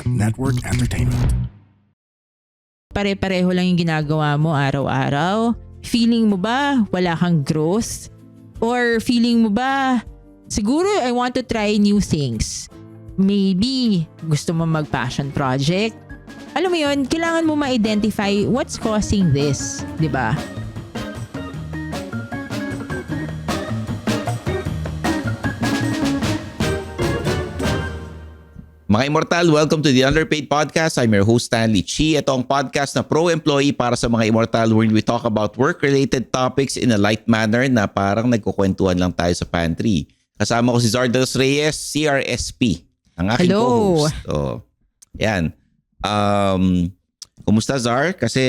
Network Entertainment. Pare-pareho lang yung ginagawa mo araw-araw? Feeling mo ba wala kang growth? Or feeling mo ba, siguro I want to try new things? Maybe gusto mo mag-passion project? Alam mo yun, kailangan mo ma-identify what's causing this, di ba? Mga Immortal, welcome to the Underpaid Podcast. I'm your host, Stanley Chi. Ito ang podcast na pro-employee para sa mga Immortal where we talk about work-related topics in a light manner na parang nagkukwentuhan lang tayo sa pantry. Kasama ko si Zardos Reyes, CRSP, ang aking co-host. So, yan. Kumusta, Zar? Kasi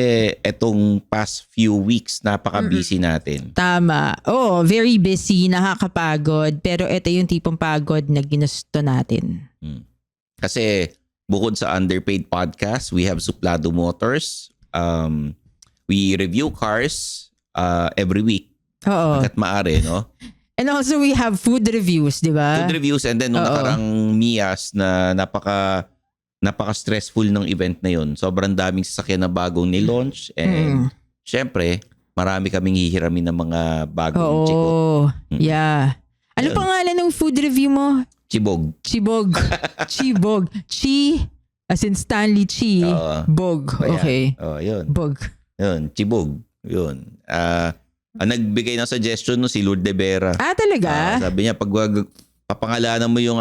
etong past few weeks, napaka-busy natin. Tama. Oh, very busy, nakakapagod. Pero ito yung tipong pagod na ginusto natin. Kasi bukod sa Underpaid Podcast, we have Suplado Motors. We review cars every week. Oo. Hanggat maaari, no? And also we have food reviews, di ba? Food reviews and then nung nakarang Mias na napaka-stressful ng event na yun. Sobrang daming sasakyan na bagong ni-launch and syempre, marami kaming hihiramin ng mga bagong chikot. Yeah. Ano pangalan ng food review mo? Chibog. Chibog. Chi, as in Stanley Chi. Bog. Okay. Yun. Bog. Yun, Chibog. Yun. Ang nagbigay ng suggestion no si Lourdes de Vera. Talaga? Sabi niya, pag papangalanan mo yung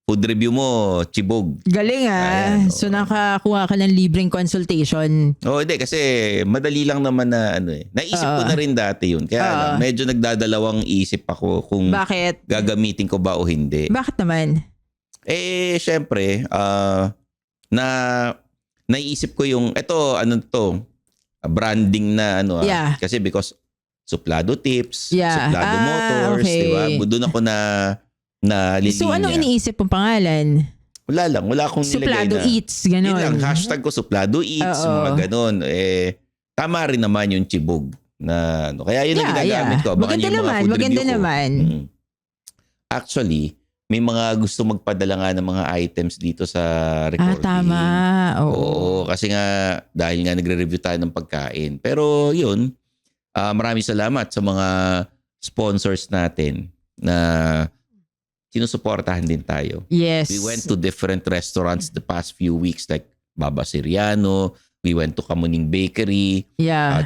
food review mo, Chibog. Galing Ayan, So nakakuha ka ng libreng consultation. Hindi kasi madali lang naman na Naisip ko na rin dati yun. Kaya lang, medyo nagdadalawang isip ako kung Bakit? gagamitin ko ba o hindi. Bakit naman? Syempre, naisip ko yung, branding na Yeah. Kasi because Suplado Tips, Yeah. Suplado Motors, okay. diba? Doon ako na lilinya. So anong iniisip mong pangalan? Wala lang. Wala akong nilagay Suplado na. Eats, gano'n. Yun lang, hashtag ko Suplado Eats, mga gano'n. Tama rin naman yung Chibog. Kaya yun ang ginagamit ko. Abangan Maganda yung mga naman, food maganda review ko. naman. Actually, may mga gusto magpadala nga ng mga items dito sa recording. Tama. Oo, kasi nga dahil nga nagre-review tayo ng pagkain. Pero yun, maraming salamat sa mga sponsors natin na sinusuportahan din tayo. Yes. We went to different restaurants the past few weeks like Baba Siriano, we went to Kamuning Bakery,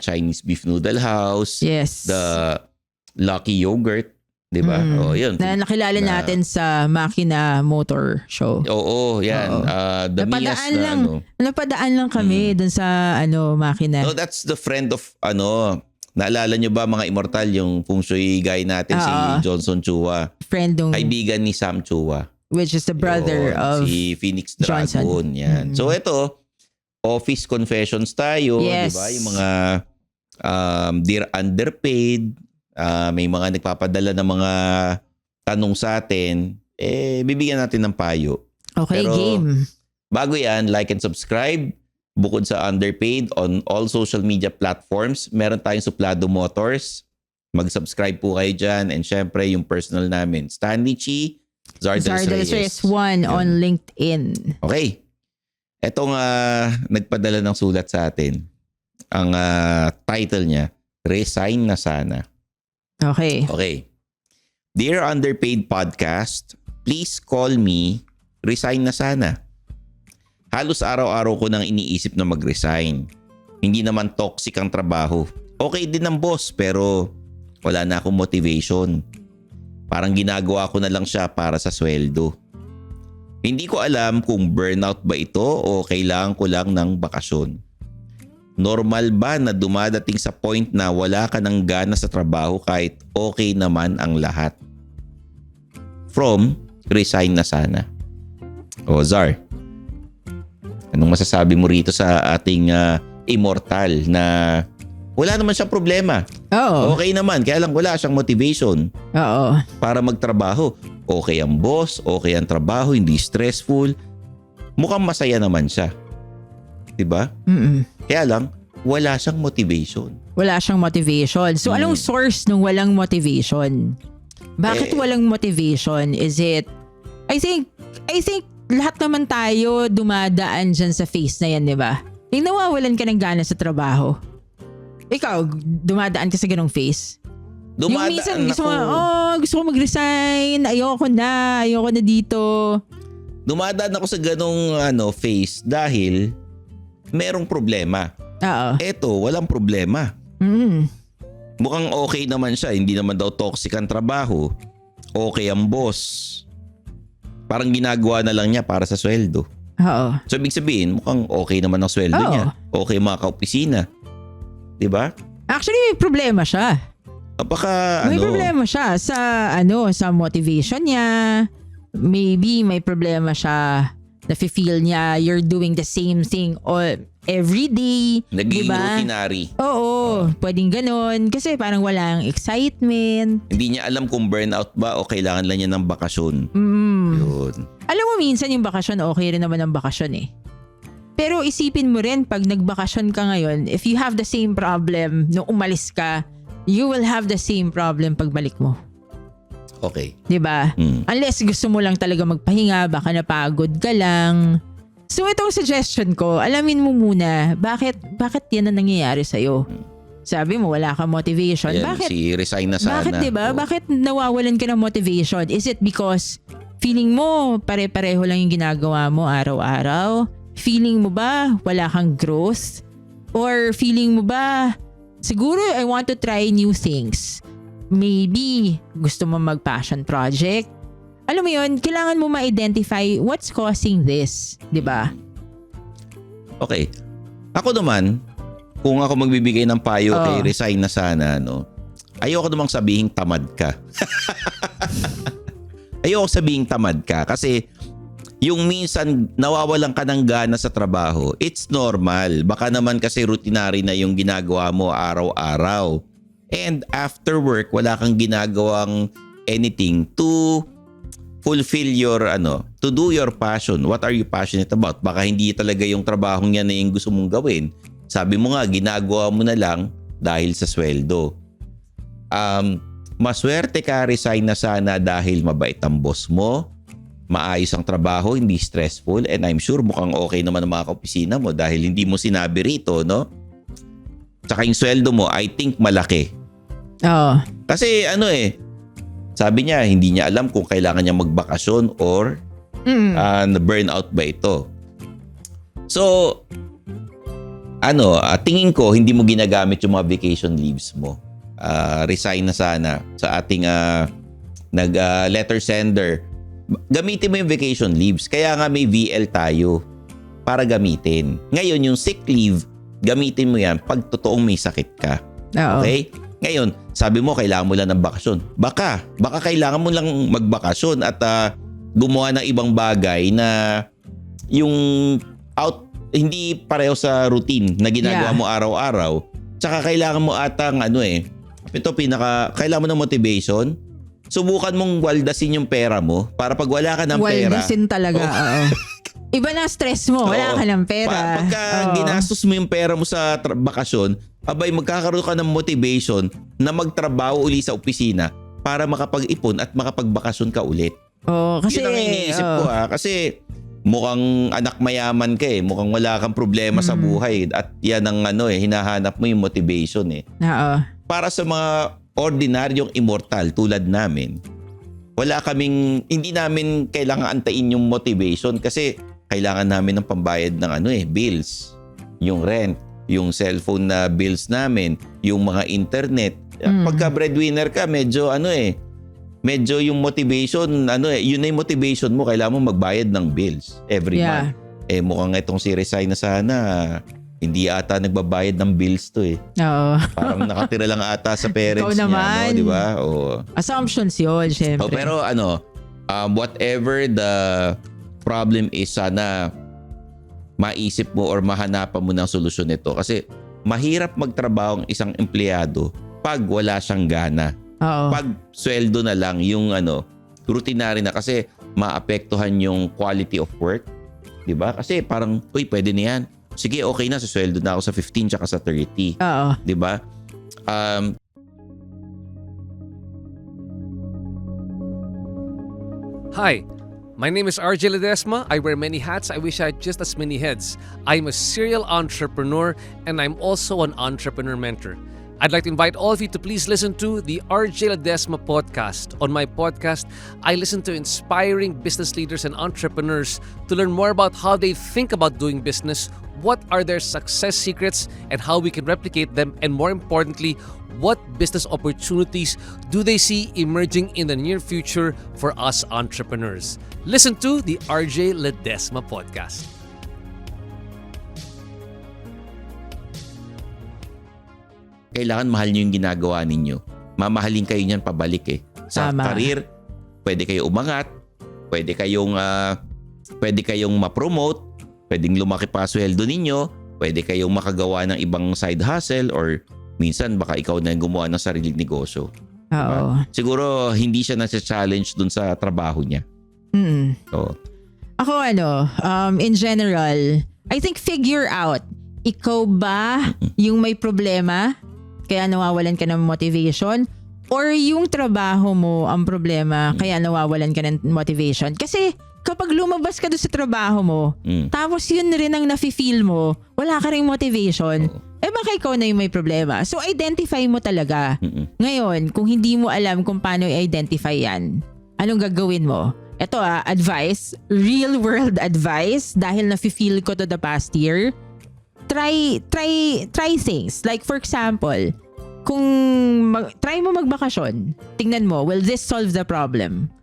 Chinese Beef Noodle House, the Lucky Yogurt, di ba? Yun. Na nakilala natin sa Makina Motor Show. Oo, yan. The Mias na Napadaan lang kami dun sa Makina. No, that's the friend of naalala nyo ba mga Immortal yung feng shui guy natin si Johnson Chua? Friend ng kaibigan ni Sam Chua. Which is the brother of si Phoenix Dragon. Yan. So ito, office confessions tayo. Yes. Diba? Yung mga Dear Underpaid. May mga nagpapadala ng mga tanong sa atin. Bibigyan natin ng payo. Okay, pero, game. Bago yan, like and subscribe. Bukod sa Underpaid on all social media platforms, meron tayong Suplado Motors. Mag-subscribe po kayo dyan. And syempre, yung personal namin, Stanley Chi, Zardos Reyes 1 on LinkedIn. Okay. Etong nagpadala ng sulat sa atin. Ang title niya, Resign na Sana. Okay. Dear Underpaid Podcast, please call me Resign na Sana. Halos araw-araw ko nang iniisip na mag-resign. Hindi naman toxic ang trabaho. Okay din ang boss pero wala na akong motivation. Parang ginagawa ko na lang siya para sa sweldo. Hindi ko alam kung burnout ba ito o kailangan ko lang ng bakasyon. Normal ba na dumadating sa point na wala ka ng gana sa trabaho kahit okay naman ang lahat? From Resign na Sana. Zar. Anong masasabi mo rito sa ating Immortal na wala naman siyang problema? Okay naman, kaya lang wala siyang motivation para magtrabaho. Okay ang boss, okay ang trabaho, hindi stressful. Mukhang masaya naman siya. Diba? Kaya lang, wala siyang motivation. So, anong source ng walang motivation? Bakit walang motivation? Is it, I think lahat naman tayo dumadaan dyan sa phase na yan, di ba? Yung nawawalan ka ng gana sa trabaho. Ikaw, dumadaan ka sa ganong phase? Yung minsan gusto ko mag-resign, ayoko na dito. Dumadaan ako sa ganong phase dahil merong problema. Oo. Eto, walang problema. Mukhang okay naman siya. Hindi naman daw toxic ang trabaho. Okay ang boss. Parang ginagawa na lang niya para sa sweldo. Oo. So, ibig sabihin, mukhang okay naman ang sweldo niya. Okay mga kaopisina. Diba? Actually, may problema siya. May problema siya sa motivation niya. Maybe may problema siya na feel niya you're doing the same thing every day. Naging diba? routinary. Oo, pwedeng ganun. Kasi parang walang excitement. Hindi niya alam kung burnout ba o kailangan lang niya ng bakasyon. Yun. Alam mo, minsan yung bakasyon, okay rin naman ang bakasyon eh. Pero isipin mo rin, pag nagbakasyon ka ngayon, if you have the same problem nung umalis ka, you will have the same problem pagbalik mo. Okay. Diba? Unless gusto mo lang talaga magpahinga, baka napagod ka lang. So itong suggestion ko, alamin mo muna, bakit yan ang nangyayari sa'yo? Sabi mo, wala kang motivation. Yan, bakit? Si resign na sana. Bakit diba? Bakit nawawalan ka ng motivation? Is it because feeling mo pare-pareho lang yung ginagawa mo araw-araw? Feeling mo ba wala kang growth? Or feeling mo ba, siguro I want to try new things. Maybe gusto mo mag-passion project. Alam mo yun, kailangan mo ma-identify what's causing this. Diba? Okay. Ako naman, kung ako magbibigay ng payo kay resign na sana, ayoko namang sabihing tamad ka. Ayoko sabihing tamad ka kasi yung minsan nawawalan ka ng gana sa trabaho, it's normal. Baka naman kasi routinary na yung ginagawa mo araw-araw. And after work, wala kang ginagawang anything to fulfill your to do your passion. What are you passionate about? Baka hindi talaga yung trabahong yan na yung gusto mong gawin. Sabi mo nga, ginagawa mo na lang dahil sa sweldo. Maswerte ka, resign na sana dahil mabait ang boss mo. Maayos ang trabaho, hindi stressful. And I'm sure mukhang okay naman ang mga kaopisina mo dahil hindi mo sinabi rito, no? Tsaka yung sweldo mo, I think malaki. Oo. Kasi sabi niya, hindi niya alam kung kailangan niya magbakasyon or na-burnout ba ito. So, tingin ko, hindi mo ginagamit yung mga vacation leaves mo. Resign na sana sa ating letter sender. Gamitin mo yung vacation leaves. Kaya nga may VL tayo para gamitin. Ngayon, yung sick leave, gamitin mo yan pag totoong may sakit ka. Okay? Ngayon, sabi mo kailangan mo lang ng bakasyon. Baka kailangan mo lang magbakasyon at gumawa ng ibang bagay na yung hindi pareho sa routine na ginagawa mo araw-araw. Tsaka kailangan mo atang kailangan mo ng motivation. Subukan mong waldasin yung pera mo para pag wala ka ng pera. Waldasin talaga, oo. Iba na stress mo, wala ka ng pera. Pagka ginastos mo yung pera mo sa bakasyon, magkakaroon ka ng motivation na magtrabaho uli sa opisina para makapag-ipon at makapagbakasyon ka ulit. Kasi yun ang iniisip ko kasi mukhang anak mayaman ka eh. Mukhang wala kang problema sa buhay at yan ang hinahanap mo yung motivation eh. Oo. Para sa mga ordinaryong immortal tulad namin, hindi namin kailangan antayin yung motivation kasi kailangan namin ng pambayad ng bills, yung rent, yung cellphone na bills namin, yung mga internet. Pagka breadwinner ka, medyo medyo yung motivation, yun na yung motivation mo, kailangan mo magbayad ng bills every month. Mukhang itong si resign na sana, hindi ata nagbabayad ng bills to eh. Oo. Parang nakatira lang ata sa parents Ikaw niya, naman. di ba? Assumptions yun, syempre. Pero whatever the problem is, sana maisip mo or mahanapan mo ng solusyon nito. Kasi mahirap magtrabaho ang isang empleyado pag wala siyang gana. Oo. Pag sweldo na lang yung routinary na kasi maapektuhan yung quality of work. Diba? Kasi parang, pwede na yan. Sige, okay na. Sweldo na ako sa 15 tsaka sa 30. Oo. Diba? Hi, My name is RJ Ledesma. I wear many hats. I wish I had just as many heads. I'm a serial entrepreneur and I'm also an entrepreneur mentor. I'd like to invite all of you to please listen to the RJ Ledesma podcast. On my podcast, I listen to inspiring business leaders and entrepreneurs to learn more about how they think about doing business, what are their success secrets, and how we can replicate them, and more importantly, what business opportunities do they see emerging in the near future for us entrepreneurs. Listen to the RJ Ledesma podcast. Kailangan mahal nyo yung ginagawa ninyo. Mamahalin kayo niyan pabalik eh. Sa Tama. career, pwede kayo umangat, pwede kayong ma-promote, pwedeng lumaki pa sweldo ninyo, pwede kayong makagawa ng ibang side hustle, or minsan baka ikaw na yung gumawa ng sariling negosyo. Oo. Siguro hindi siya nasa-challenge dun sa trabaho niya. So, Ako in general, I think figure out, ikaw ba yung may problema kaya nawawalan ka ng motivation, or yung trabaho mo ang problema kaya nawawalan ka ng motivation? Kasi kapag lumabas ka doon sa trabaho mo, tapos yun rin ang nafe-feel mo, wala ka ring motivation, baka ikaw na yung may problema. So identify mo talaga. Ngayon, kung hindi mo alam kung paano i-identify yan, anong gagawin mo? Ito advice, real world advice, dahil nafe-feel ko to the past year. Try things. Like for example, kung try mo magbakasyon, tingnan mo, will this solve the problem?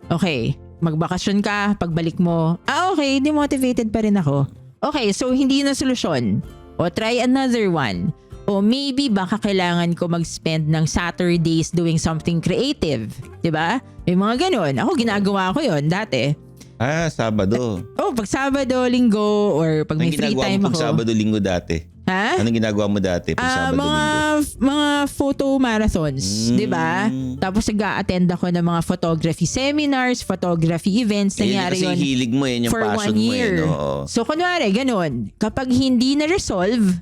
Okay, magbakasyon ka, pagbalik mo, okay, demotivated pa rin ako. Okay, so hindi na solusyon. O try another one. O maybe baka kailangan ko mag-spend ng Saturdays doing something creative. Diba? May mga ganun. Ako ginagawa ko yon dati. Sabado. Pag Sabado, Linggo, or pag may free time Anong ginagawa mo ako. pag Sabado, Linggo dati? Ha? Anong ginagawa mo dati pag Sabado, Linggo? Mga photo marathons, 'di ba? Tapos nag-a-attend ako ng mga photography seminars, photography events. Nangyari Kasi yun hilig mo yung for passion 1 mo year. no? So kunwari, ganun. Kapag hindi na-resolve,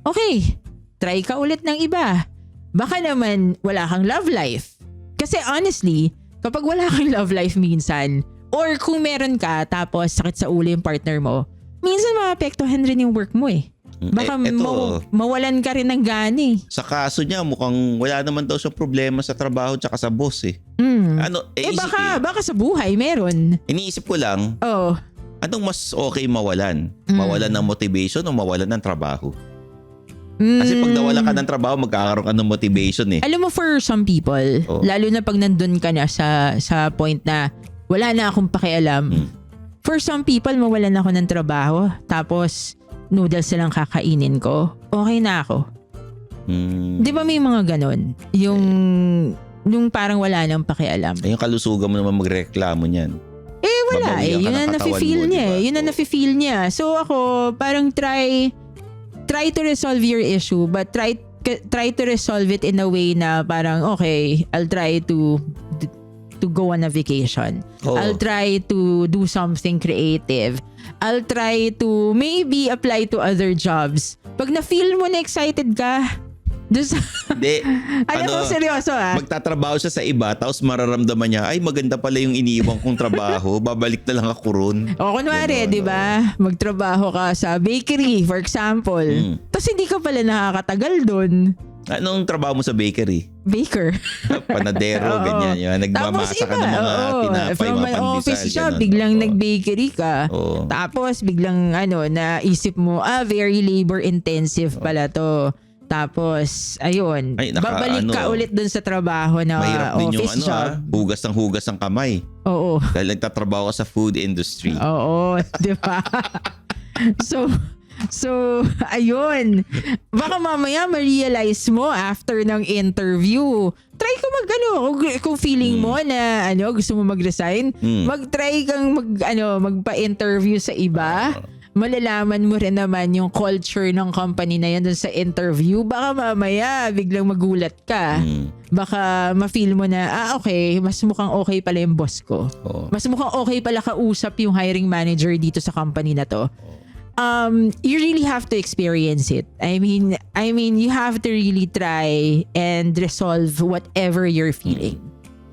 okay, try ka ulit ng iba. Baka naman wala kang love life. Kasi honestly, kapag wala kang love life minsan, or kung meron ka tapos sakit sa ulo yung partner mo, minsan maapektuhan rin yung work mo eh. Baka mawalan ka rin ng gani. Sa kaso niya, mukhang wala naman daw siyang problema sa trabaho tsaka sa boss eh. Baka sa buhay meron. Iniisip ko lang, Oh. anong mas okay mawalan? Mawalan ng motivation o mawalan ng trabaho? Kasi pag nawala ka ng trabaho, magkakaroon ka ng motivation eh. Alam mo, for some people, lalo na pag nandun ka na sa point na wala na akong pakialam. For some people, mawalan ako ng trabaho, tapos noodles na lang kakainin ko, okay na ako. Di ba may mga ganun? Yung parang wala nang pakialam. Yung kalusugan mo naman magreklamo niyan. Wala Mabawian ka Yun ng ang katawan nafe-feel mo, niya diba? Yun ang nafe-feel niya. So ako, parang try to resolve your issue, but try to resolve it in a way na parang, okay, I'll try to go on a vacation. I'll try to do something creative. I'll try to maybe apply to other jobs. Pag na-feel mo na excited ka, Hindi. alam mo, seryoso Magtatrabaho siya sa iba, tapos mararamdaman niya, ay maganda pala yung iniiwan kong trabaho, babalik na lang ako ron. O kunwari, di ba? Magtrabaho ka sa bakery, for example. Tapos hindi ka pala nakakatagal doon. Anong trabaho mo sa bakery? Baker. Panadero, ganyan. Yun. Nagmamasa ka ng mga tinapay, from mga my office pandesal. job, ganun. biglang nag-bakery ka. Tapos biglang naisip mo, very labor intensive pala to. Tapos, ayun, babalik ka ulit dun sa trabaho na mahirap din yung office job. hugas ng kamay. Oo. Dahil nagtatrabaho ka sa food industry. Oo, di ba? So, ayun. Baka mamaya ma-realize mo after ng interview. Try ko kung feeling mo na gusto mo mag-resign, mag-try kang magpa-interview sa iba. Malalaman mo rin naman yung culture ng company na yan dun sa interview. Baka mamaya biglang magulat ka. Baka ma-feel mo na, okay, mas mukhang okay pala yung boss ko. Mas mukhang okay pala kausap yung hiring manager dito sa company na to. You really have to experience it. I mean, you have to really try and resolve whatever you're feeling.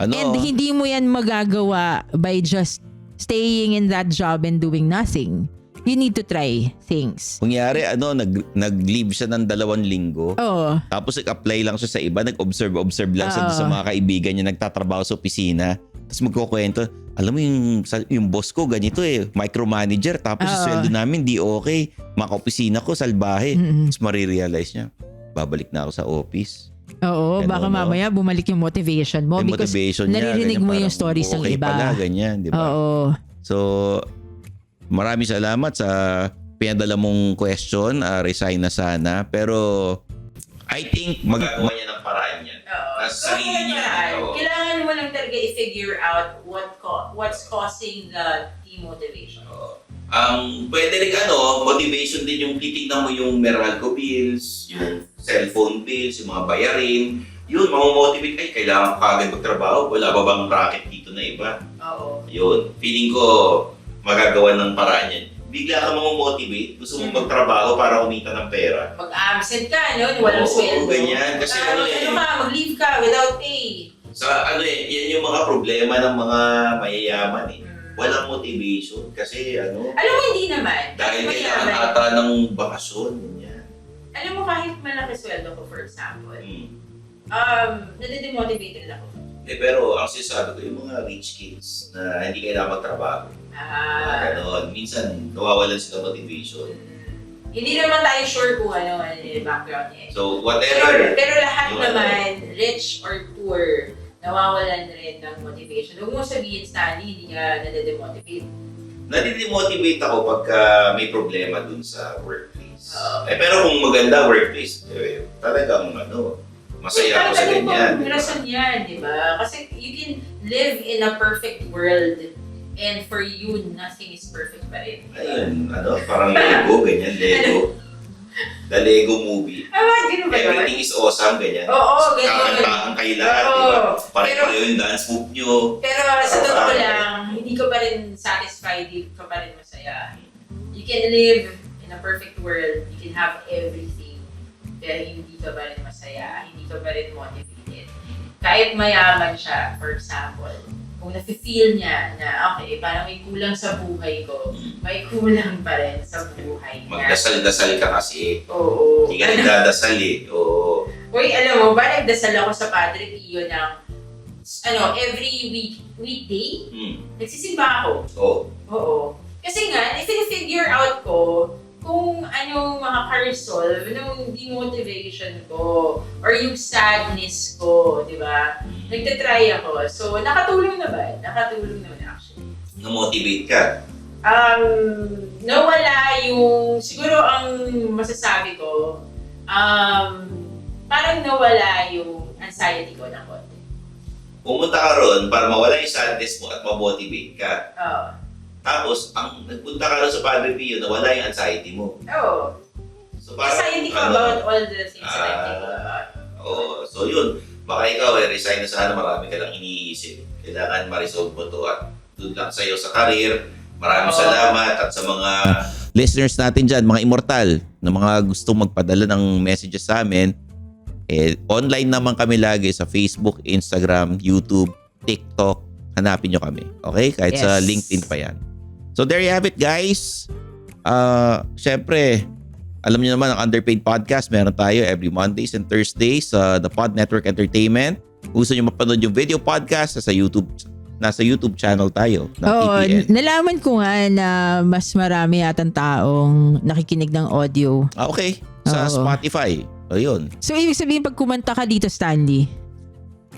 And hindi mo yan magagawa by just staying in that job and doing nothing. You need to try things. Kunyari, nag-leave siya ng 2 linggo. Oo. Tapos nag-apply lang siya sa iba, nag-observe lang siya sa mga kaibigan niya, nagtatrabaho sa opisina. Tapos magkukwento, alam mo yung boss ko ganito micromanager, tapos yung sweldo namin di okay. Mga opisina ko, salbahe. Tapos marirealize niya, babalik na ako sa office. Oo, Ganun, baka mamaya bumalik yung motivation mo Yung because motivation niya, naririnig ganyan, mo yung parang stories ng okay iba. Pala, ganyan, di ba? Oo. So, maraming salamat sa pinadala mong question, resign na sana. Pero, I think magagawa niya ng paraan yan. Sa sarili niya. Kailangan mo lang talaga i-figure out what's causing the demotivation. Pwede rin motivation din yung titignan mo yung Meralco bills, yung cellphone bills, yung mga bayarin. Yun, mamomotivate, ay kailangan ka agad magtrabaho, wala ba bang racket dito na iba? Oo. Yun, feeling ko magagawa ng paraan yan. Bigla ka mamomotivate, gusto mong magtrabaho para kumita ng pera. Mag-absent ka, walang sweldo. Oo, ganyan. Kasi mag-leave ka without pay. Yan yung mga problema ng mga mayayaman Walang motivation kasi Alam mo, hindi naman. dahil kailangan ata ng bakasyon. Ganyan. Alam mo, kahit malaki sweldo ko, for example, nade-demotivate rin ako. Pero ang sinasabi ko, yung mga rich kids na hindi kailangan magtrabaho. Ganon. Minsan, nawawalan sila motivation. Hindi naman tayo sure kung ano yung background niya. So, whatever. Pero lahat naman, rich or poor, nawawalan rin ng motivation. Huwag mo sabihin, Stanley, hindi ka nade-demotivate. Nade-demotivate ako pagka may problema dun sa workplace. Pero kung maganda workplace, talagang masaya ako sa ganyan. Ano rason yan, di ba? Kasi you can live in a perfect world and for you, nothing is perfect pa rin. Ayun, parang Lego, ganyan, Lego. The Lego movie. Ganun ba Everything is awesome, ganyan. Oo, ganyan. Kakantahan kayo lahat, di ba? Pare-pareho yung dance move nyo. Pero sa totoo lang, hindi ka pa rin satisfied, hindi ka pa rin masaya. You can live in a perfect world, you can have everything, pero hindi ka pa rin masaya, hindi ka pa rin motivated. Kahit mayaman siya, for example, kung nafe-feel niya na, okay, parang may kulang sa buhay ko, may kulang pa rin sa buhay niya. Magdasal-dasal ka kasi. Oo. Hindi ka nagdadasal Oo. Uy, alam mo ba, nagdasal ako sa Padre Pio ng, every weekday, nagsisimba ako. Oo. Kasi nga, i-figure out ko kung ano makaka-resolve ng demotivation ko or yung sadness ko, di ba? Nagtatry ako. So, nakatulong naman. Nakatulong naman actually. Na-motivate ka? Nawala yung, siguro ang masasabi ko, parang nawala yung anxiety ko ng konti. Pumunta ka ron para mawala yung sadness mo at ma-motivate ka. Oo. Tapos, nagpunta ka ron sa Padre Pio na wala yung anxiety mo. Oo. So, parang, Anxiety ko about all the things that I'm thinking about. So yun, baka ikaw resign na sana, marami ka lang iniisip. Kailangan ma-resolve mo to at doon lang sa'yo sa career. Maraming salamat at sa mga listeners natin dyan, mga immortal, na mga gustong magpadala ng messages sa amin. Online naman kami lagi sa Facebook, Instagram, YouTube, TikTok. Hanapin nyo kami. Okay? Kahit sa LinkedIn pa yan. So there you have it, guys. Syempre, alam niyo naman ang Underpaid Podcast, meron tayo every Mondays and Thursdays sa The Pod Network Entertainment. Kung gusto niyo mapanood yung video podcast, nasa YouTube channel tayo ng PTN. Nalaman ko nga na mas marami yatang taong nakikinig ng audio. Okay. Sa Spotify. O yun. So, ibig sabihin pag kumanta ka dito, Stanley,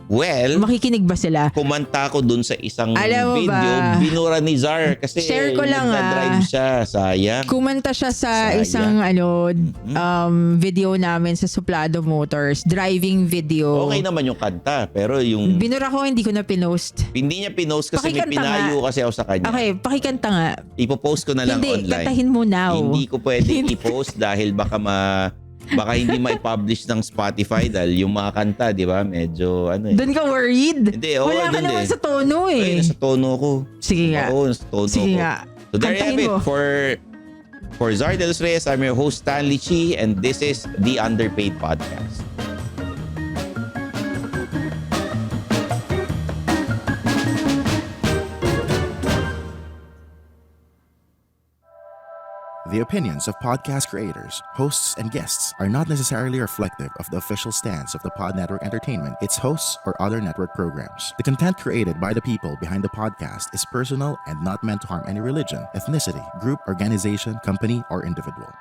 well, makikinig ba sila? Kumanta ko dun sa isang Alam mo video, ba? binura ni Zar kasi Share ko lang, nagdadrive siya, sayang. Kumanta siya sa Sayang. isang video namin sa Suplado Motors, driving video. Okay naman yung kanta, pero yung Binura ko, hindi ko na pinost. hindi niya pinost kasi may Pakikanta pinayo kasi ako sa kanya. Okay, pakikanta nga. Ipopost ko na lang Hindi, online. kantahin mo now. Hindi ko pwedeng i-post dahil baka hindi ma-publish ng Spotify dahil yung mga kanta, di ba? Medyo Doon ka worried? Hindi, Wala ka doon naman sa tono Ay, nasa tono ko. Sige nga. Oo, nasa tono Sige ko. nga. So there you have Kantahin it. mo. For Zar de los Reyes, I'm your host Stanley Chi and this is The Underpaid Podcast. The opinions of podcast creators, hosts, and guests are not necessarily reflective of the official stance of the Pod Network Entertainment, its hosts, or other network programs. The content created by the people behind the podcast is personal and not meant to harm any religion, ethnicity, group, organization, company, or individual.